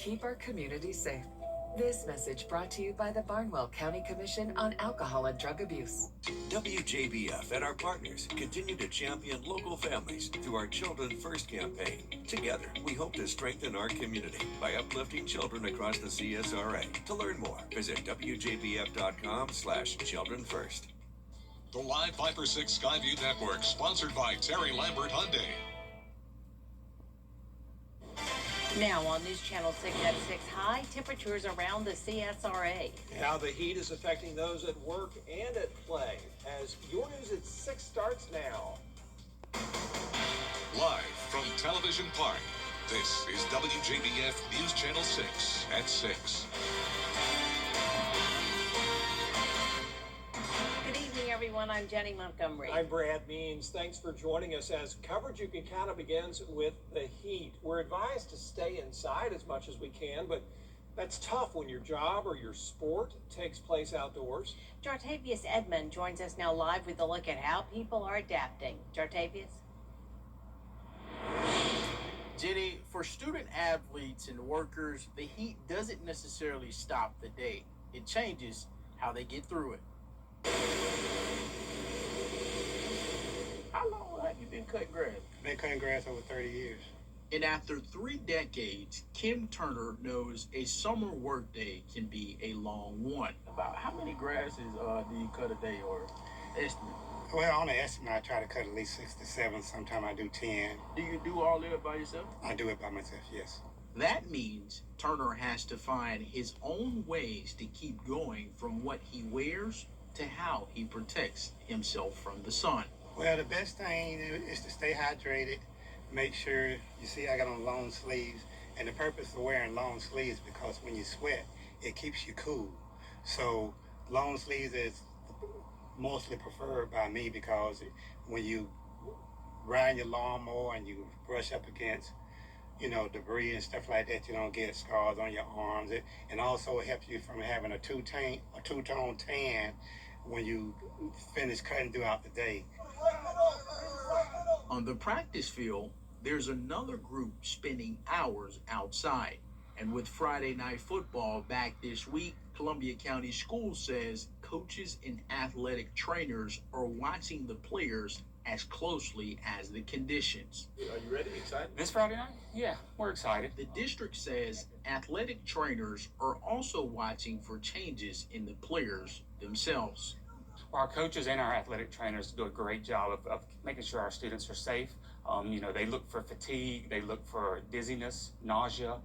keep our communities safe. This message brought to you by the Barnwell County Commission on Alcohol and Drug Abuse. WJBF and our partners continue to champion local families through our Children First campaign. Together, we hope to strengthen our community by uplifting children across the CSRA. To learn more, visit WJBF.com/Children First. The Live 5 for 6 Skyview Network, sponsored by Terry Lambert Hyundai. Now on News Channel 6 at 6, high temperatures around the CSRA. How the heat is affecting those at work and at play. As your News at 6 starts now. Live from Television Park, this is WJBF News Channel 6 at 6. Good evening, everyone. I'm Jenny Montgomery. I'm Brad Means. Thanks for joining us as coverage you can count on begins with the heat. We're advised to stay inside as much as we can, but that's tough when your job or your sport takes place outdoors. Jartavius Edmond joins us now live with a look at how people are adapting. Jartavius? Jenny, for student athletes and workers, the heat doesn't necessarily stop the day. It changes how they get through it. How long have you been cutting grass? Been cutting grass over 30 years. And after 3 decades, Kim Turner knows a summer workday can be a long one. About how many grasses do you cut a day, or estimate? Well, on the estimate, I try to cut at least 6 to 7. Sometimes I do 10. Do you do all that by yourself? I do it by myself, yes. That means Turner has to find his own ways to keep going, from what he wears to how he protects himself from the sun. Well, the best thing is to stay hydrated. Make sure, you see I got on long sleeves. And the purpose of wearing long sleeves, because when you sweat, it keeps you cool. So long sleeves is mostly preferred by me, because when you ride your lawnmower and you brush up against, debris and stuff like that, you don't get scars on your arms. And also it helps you from having a two-tone tan when you finish cutting throughout the day. On the practice field, there's another group spending hours outside. And with Friday night football back this week, Columbia County Schools says coaches and athletic trainers are watching the players as closely as the conditions. Are you ready? Excited? This Friday night? Yeah, we're excited. The district says athletic trainers are also watching for changes in the players themselves. Our coaches and our athletic trainers do a great job of making sure our students are safe. They look for fatigue, they look for dizziness, nausea,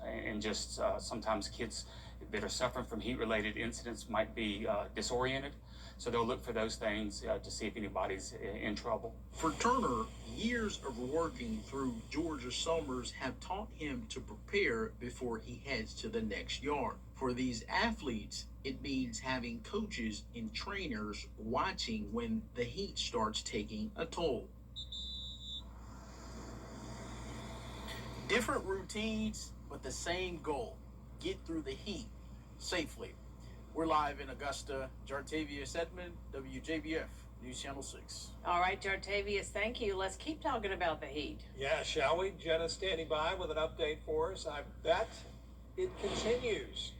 and just sometimes kids that are suffering from heat-related incidents might be disoriented. So they'll look for those things to see if anybody's in trouble. For Turner, years of working through Georgia summers have taught him to prepare before he heads to the next yard. For these athletes, it means having coaches and trainers watching when the heat starts taking a toll. Different routines, but the same goal: get through the heat safely. We're live in Augusta. Jartavius Edmond, WJBF News Channel 6. All right, Jartavius, thank you. Let's keep talking about the heat. Yeah, shall we? Jenna's standing by with an update for us. I bet it continues.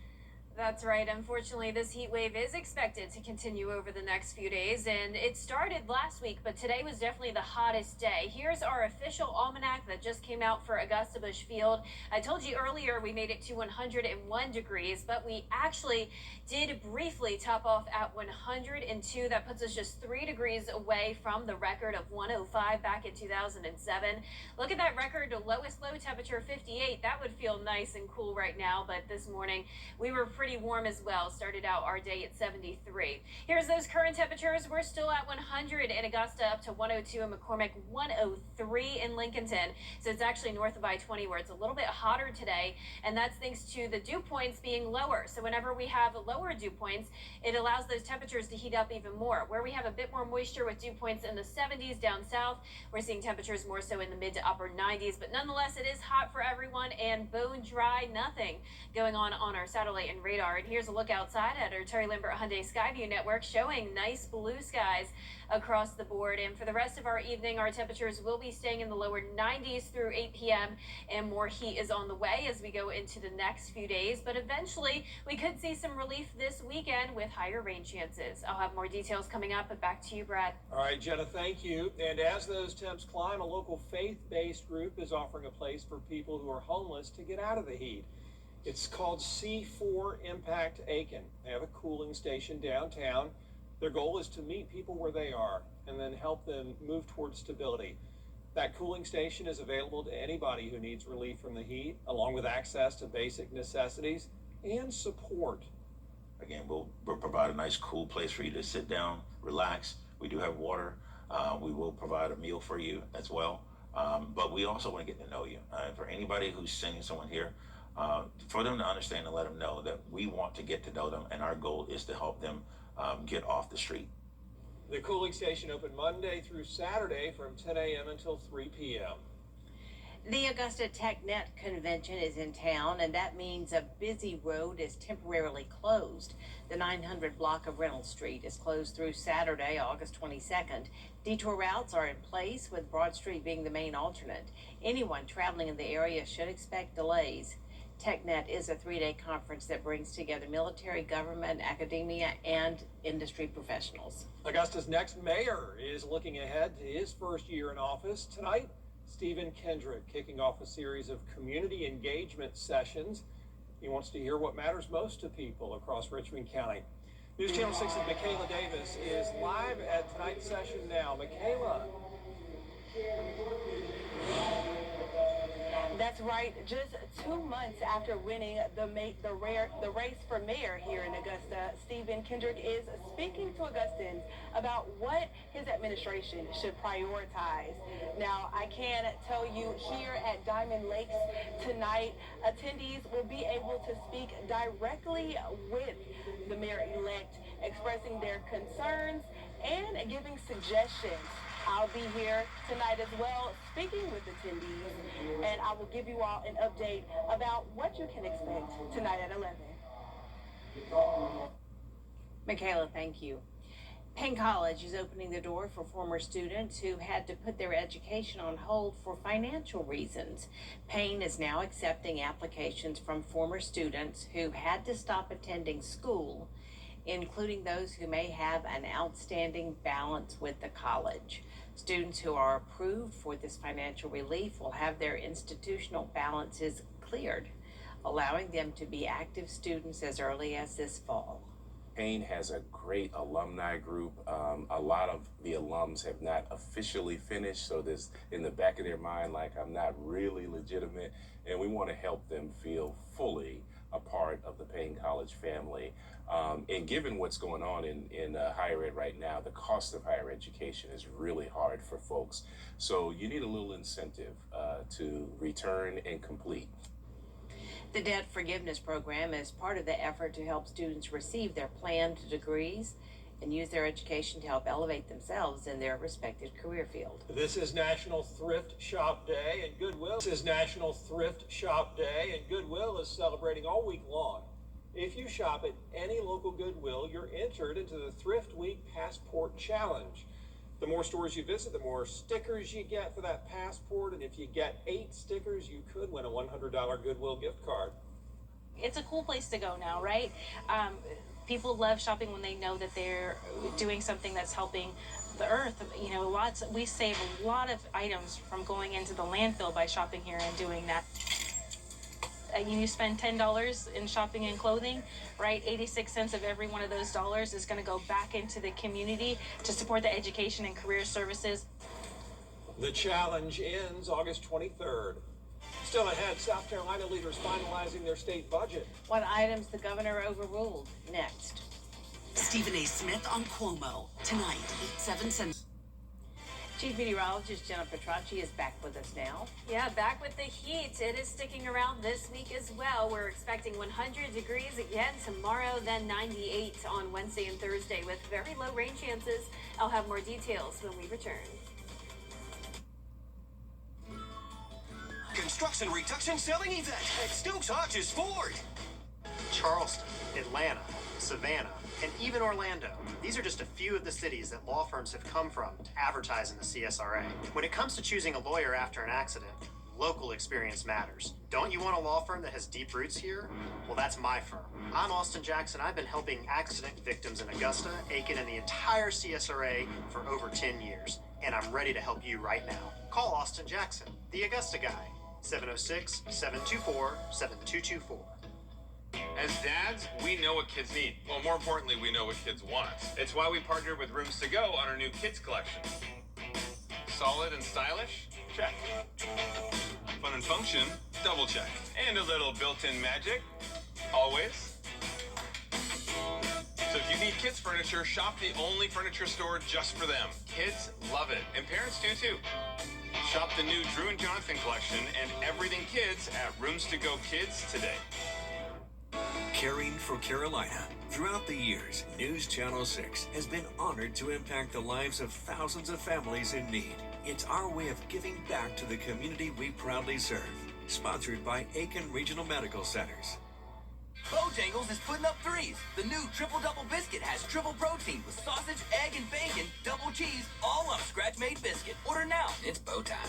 That's right. Unfortunately, this heat wave is expected to continue over the next few days, and it started last week, but today was definitely the hottest day. Here's our official almanac that just came out for Augusta Busch Field. I told you earlier we made it to 101 degrees, but we actually did briefly top off at 102. That puts us just 3 degrees away from the record of 105 back in 2007. Look at that record, lowest low temperature 58. That would feel nice and cool right now, but this morning we were pretty warm as well. Started out our day at 73. Here's those current temperatures. We're still at 100 in Augusta, up to 102 in McCormick, 103 in Lincolnton. So it's actually north of I-20 where it's a little bit hotter today, and that's thanks to the dew points being lower. So whenever we have lower dew points, it allows those temperatures to heat up even more. Where we have a bit more moisture with dew points in the 70s down south, we're seeing temperatures more so in the mid to upper 90s. But nonetheless, it is hot for everyone and bone dry. Nothing going on our satellite and radio radar. And here's a look outside at our Terry Limbert Hyundai Skyview network, showing nice blue skies across the board. And for the rest of our evening, our temperatures will be staying in the lower 90s through 8 p.m. and more heat is on the way as we go into the next few days. But eventually, we could see some relief this weekend with higher rain chances. I'll have more details coming up, but back to you, Brad. All right, Jenna, thank you. And as those temps climb, a local faith-based group is offering a place for people who are homeless to get out of the heat. It's called C4 Impact Aiken. They have a cooling station downtown. Their goal is to meet people where they are and then help them move towards stability. That cooling station is available to anybody who needs relief from the heat, along with access to basic necessities and support. Again, we'll provide a nice, cool place for you to sit down, relax. We do have water. We will provide a meal for you as well. But we also want to get to know you. For anybody who's sending someone here, for them to understand and let them know that we want to get to know them, and our goal is to help them get off the street. The cooling station open Monday through Saturday from 10 a.m. until 3 p.m. The Augusta TechNet convention is in town, and that means a busy road is temporarily closed. The 900 block of Reynolds Street is closed through Saturday, August 22nd. Detour routes are in place, with Broad Street being the main alternate. Anyone traveling in the area should expect delays. TechNet is a 3-day conference that brings together military, government, academia, and industry professionals. Augusta's next mayor is looking ahead to his first year in office. Tonight, Stephen Kendrick kicking off a series of community engagement sessions. He wants to hear what matters most to people across Richmond County. News Channel 6's Michaela Davis is live at tonight's session now. Michaela. That's right. Just 2 months after winning the race for mayor here in Augusta, Stephen Kendrick is speaking to Augustans about what his administration should prioritize. Now, I can tell you here at Diamond Lakes tonight, attendees will be able to speak directly with the mayor-elect, expressing their concerns and giving suggestions. I'll be here tonight as well, speaking with attendees, and I will give you all an update about what you can expect tonight at 11. Michaela, thank you. Payne College is opening the door for former students who had to put their education on hold for financial reasons. Payne is now accepting applications from former students who had to stop attending school, including those who may have an outstanding balance with the college. Students who are approved for this financial relief will have their institutional balances cleared, allowing them to be active students as early as this fall. Payne has a great alumni group. A lot of the alums have not officially finished, so there's in the back of their mind like, I'm not really legitimate, and we want to help them feel fully a part of the Payne College family. And given what's going on in higher ed right now, the cost of higher education is really hard for folks. So you need a little incentive to return and complete. The debt forgiveness program is part of the effort to help students receive their planned degrees and use their education to help elevate themselves in their respective career field. This is National Thrift Shop Day, and Goodwill is celebrating all week long. If you shop at any local Goodwill, you're entered into the Thrift Week Passport Challenge. The more stores you visit, the more stickers you get for that passport, and if you get 8 stickers, you could win a $100 Goodwill gift card. It's a cool place to go now, right? People love shopping when they know that they're doing something that's helping the earth. You know, we save a lot of items from going into the landfill by shopping here and doing that. You spend $10 in shopping and clothing, right? 86 cents of every one of those dollars is going to go back into the community to support the education and career services. The challenge ends August 23rd. Still ahead, South Carolina leaders finalizing their state budget. What items the governor overruled next. Stephen A. Smith on Cuomo tonight, 8/7 Central. Chief Meteorologist Jenna Petracci is back with us now. Yeah, back with the heat. It is sticking around this week as well. We're expecting 100 degrees again tomorrow, then 98 on Wednesday and Thursday with very low rain chances. I'll have more details when we return. Construction reduction selling event at Stokes Hodges Ford. Charleston, Atlanta, Savannah, and even Orlando. These are just a few of the cities that law firms have come from to advertise in the CSRA. When it comes to choosing a lawyer after an accident, local experience matters. Don't you want a law firm that has deep roots here? Well, that's my firm. I'm Austin Jackson. I've been helping accident victims in Augusta, Aiken, and the entire CSRA for over 10 years. And I'm ready to help you right now. Call Austin Jackson, the Augusta guy, 706-724-7224. As dads, we know what kids need. Well, more importantly, we know what kids want. It's why we partnered with Rooms to Go on our new kids collection. Solid and stylish? Check. Fun and function? Double check. And a little built-in magic? Always. So if you need kids furniture, shop the only furniture store just for them. Kids love it, and parents do too. Shop the new Drew and Jonathan collection and everything kids at Rooms to Go Kids today. Caring for Carolina. Throughout the years, News Channel 6 has been honored to impact the lives of thousands of families in need. It's our way of giving back to the community we proudly serve. Sponsored by Aiken Regional Medical Centers. Bojangles is putting up threes. The new triple-double biscuit has triple protein with sausage, egg, and bacon, double cheese, all on a scratch-made biscuit. Order now. It's bow time.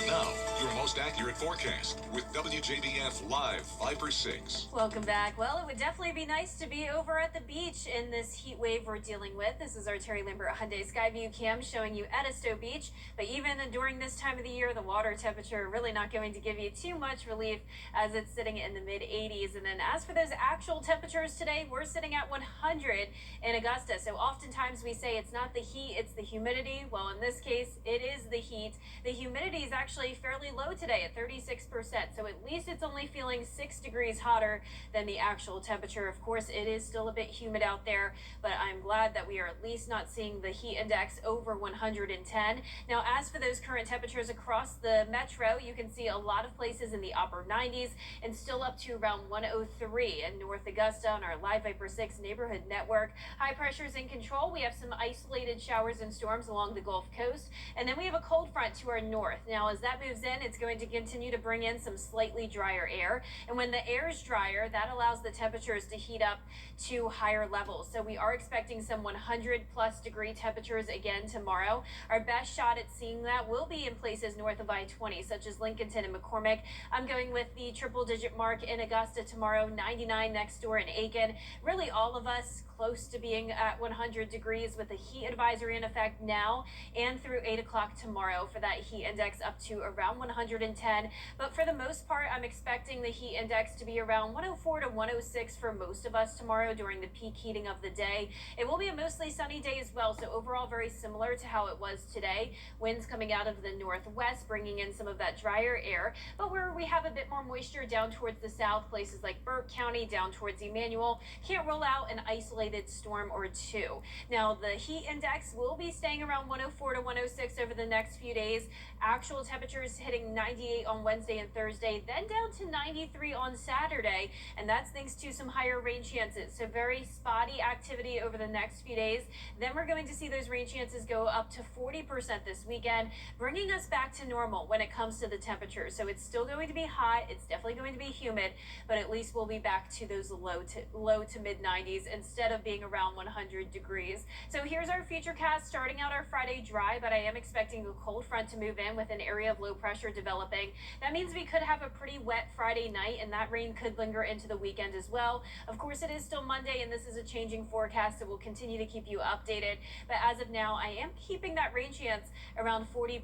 Now, your most accurate forecast with WJBF Live 5 for 6. Welcome back. Well, it would definitely be nice to be over at the beach in this heat wave we're dealing with. This is our Terry Lambert Hyundai Skyview cam showing you Edisto Beach. But even during this time of the year, the water temperature really not going to give you too much relief as it's sitting in the mid-80s. And then as for those actual temperatures today, we're sitting at 100 in Augusta. So oftentimes we say it's not the heat, it's the humidity. Well, in this case, it is the heat. The humidity is actually fairly low today at 36%, so at least it's only feeling 6 degrees hotter than the actual temperature. Of course, it is still a bit humid out there, but I'm glad that we are at least not seeing the heat index over 110. Now, as for those current temperatures across the metro, you can see a lot of places in the upper 90s and still up to around 103 in North Augusta on our Live Viper 6 neighborhood network. High pressure's in control. We have some isolated showers and storms along the Gulf Coast, and then we have a cold front to our north. Now, as that moves in, it's going to continue to bring in some slightly drier air. And when the air is drier, that allows the temperatures to heat up to higher levels. So we are expecting some 100+ degree temperatures again tomorrow. Our best shot at seeing that will be in places north of I-20, such as Lincolnton and McCormick. I'm going with the triple-digit mark in Augusta tomorrow, 99 next door in Aiken. Really all of us close to being at 100 degrees with a heat advisory in effect now and through 8 o'clock tomorrow for that heat index up to around 110. But for the most part, I'm expecting the heat index to be around 104 to 106 for most of us tomorrow during the peak heating of the day. It will be a mostly sunny day as well, so overall very similar to how it was today. Winds coming out of the northwest, bringing in some of that drier air. But where we have a bit more moisture down towards the south, places like Burke County, down towards Emmanuel, can't rule out an isolated storm or two. Now, the heat index will be staying around 104 to 106 over the next few days. Actual temperatures hitting 98 on Wednesday and Thursday, then down to 93 on Saturday, and that's thanks to some higher rain chances. So very spotty activity over the next few days. Then we're going to see those rain chances go up to 40% this weekend, bringing us back to normal when it comes to the temperature. So it's still going to be hot, it's definitely going to be humid, but at least we'll be back to those low to mid 90s instead of being around 100 degrees. So here's our future cast starting out our Friday dry, but I am expecting a cold front to move in with an area of low pressure developing. That means we could have a pretty wet Friday night, and that rain could linger into the weekend as well. Of course, it is still Monday, and this is a changing forecast, so we'll continue to keep you updated. But as of now, I am keeping that rain chance around 40%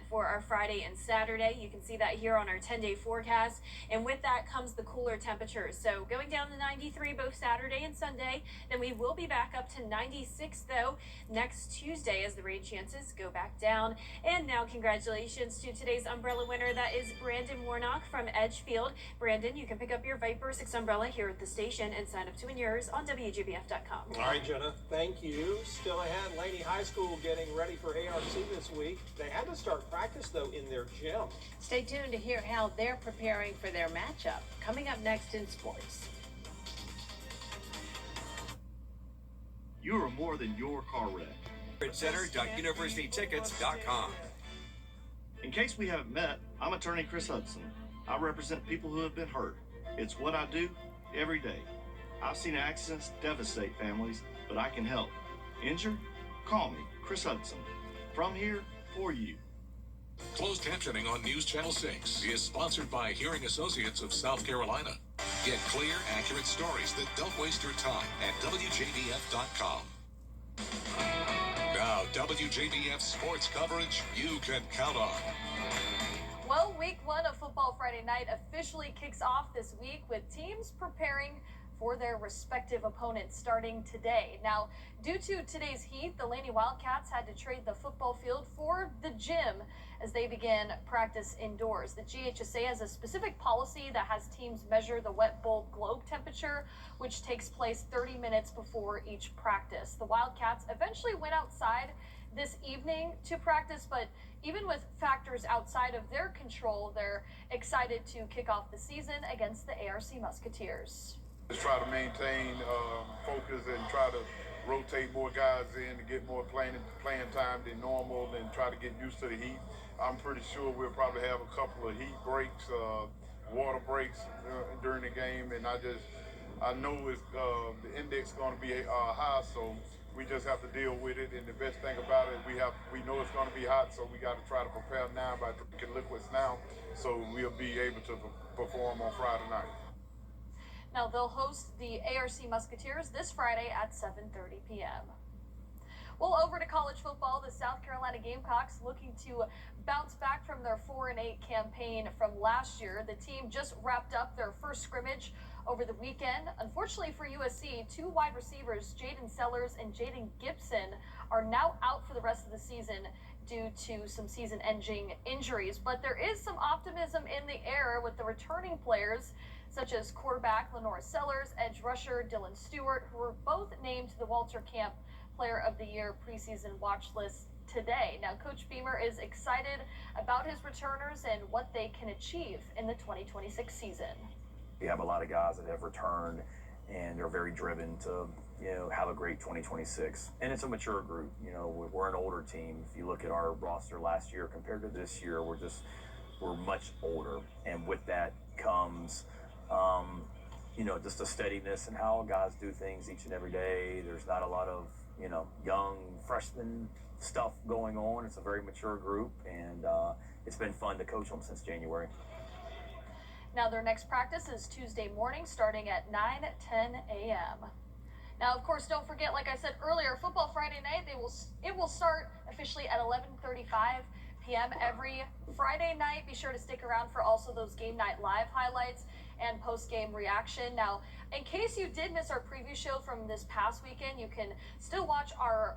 for our Friday and Saturday. You can see that here on our 10-day forecast, and with that comes the cooler temperatures. So going down to 93 both Saturday and Sunday, then we will be back up to 96 though next Tuesday as the rain chances go back down. And now congratulations to today's umbrella winner. That is Brandon Warnock from Edgefield. Brandon, you can pick up your Viper 6 umbrella here at the station and sign up to win yours on WJBF.com. All right, Jenna, thank you. Still ahead, Laney High School getting ready for ARC this week. They had to start practice, though, in their gym. Stay tuned to hear how they're preparing for their matchup. Coming up next in sports. You are more than your car wreck. Center.universitytickets.com. In case we haven't met, I'm attorney Chris Hudson. I represent people who have been hurt. It's what I do every day. I've seen accidents devastate families, but I can help. Injured? Call me, Chris Hudson. From here, for you. Closed captioning on News Channel 6 is sponsored by Hearing Associates of South Carolina. Get clear, accurate stories that don't waste your time at WJBF.com. Now, WJBF sports coverage you can count on. Well, week 1 of Football Friday Night officially kicks off this week with teams preparing for their respective opponents starting today. Now, due to today's heat, the Laney Wildcats had to trade the football field for the gym as they began practice indoors. The GHSA has a specific policy that has teams measure the wet bowl globe temperature, which takes place 30 minutes before each practice. The Wildcats eventually went outside this evening to practice, but even with factors outside of their control, they're excited to kick off the season against the ARC Musketeers. Just try to maintain focus and try to rotate more guys in to get more playing time than normal and try to get used to the heat. I'm pretty sure we'll probably have a couple of heat breaks, water breaks during the game, and I know it's, the index is going to be high, so we just have to deal with it. And the best thing about it, we know it's going to be hot, so we got to try to prepare now by drinking liquids now, so we'll be able to perform on Friday night. Now, they'll host the ARC Musketeers this Friday at 7:30 p.m. Well, over to college football, the South Carolina Gamecocks looking to bounce back from their 4-8 campaign from last year. The team just wrapped up their first scrimmage over the weekend. Unfortunately for USC, 2 wide receivers, Jaden Sellers and Jaden Gibson, are now out for the rest of the season due to some season-ending injuries. But there is some optimism in the air with the returning players, such as quarterback Lenora Sellers, edge rusher Dylan Stewart, who were both named to the Walter Camp Player of the Year preseason watch list today. Now, Coach Beamer is excited about his returners and what they can achieve in the 2026 season. We have a lot of guys that have returned and are very driven to, have a great 2026. And it's a mature group. We're an older team. If you look at our roster last year compared to this year, we're much older. And with that comes just a steadiness in how guys do things each and every day. There's not a lot of, young freshman stuff going on. It's a very mature group, and it's been fun to coach them since January. Now, their next practice is Tuesday morning, starting at 9:10 a.m. Now, of course, don't forget, like I said earlier, Football Friday Night, it will start officially at 11:35 p.m. every Friday night. Be sure to stick around for also those game night live highlights and post-game reaction. Now, in case you did miss our preview show from this past weekend, you can still watch our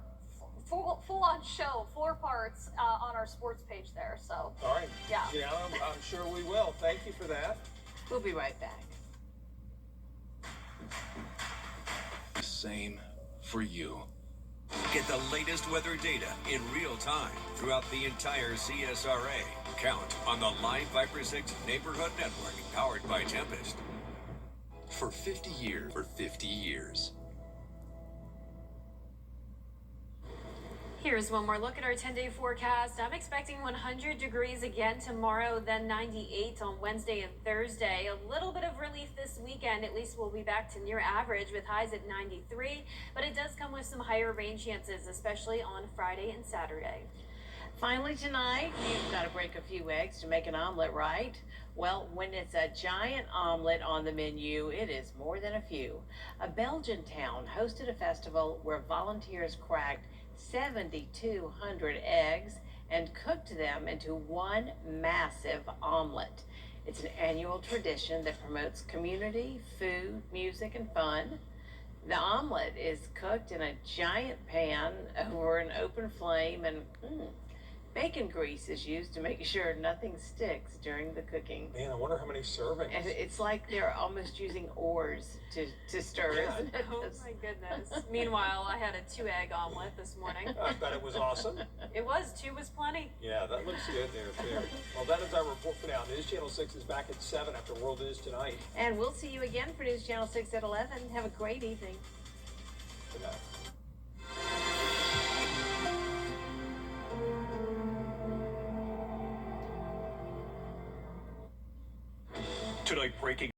full-on show, floor parts, on our sports page there. So, all right. Yeah. I'm sure we will. Thank you for that. We'll be right back. Same for you. Get the latest weather data in real time throughout the entire CSRA. Count on the Live Viper 6 Neighborhood Network, powered by Tempest. For 50 years. Here's one more look at our 10-day forecast. I'm expecting 100 degrees again tomorrow, then 98 on Wednesday and Thursday. A little bit of relief this weekend. At least we'll be back to near average with highs at 93. But it does come with some higher rain chances, especially on Friday and Saturday. Finally tonight, you've got to break a few eggs to make an omelet, right? Well, when it's a giant omelet on the menu, it is more than a few. A Belgian town hosted a festival where volunteers cracked 7,200 eggs and cooked them into one massive omelet. It's an annual tradition that promotes community, food, music, and fun. The omelet is cooked in a giant pan over an open flame, and bacon grease is used to make sure nothing sticks during the cooking. Man, I wonder how many servings. And it's like they're almost using oars to stir, isn't it? Oh my goodness. Meanwhile, I had a 2-egg omelet this morning. I bet it was awesome. It was. 2 was plenty. Yeah, that looks good there, too. Well, that is our report for now. News Channel 6 is back at 7 after World News Tonight. And we'll see you again for News Channel 6 at 11. Have a great evening. Good night. Tonight, breaking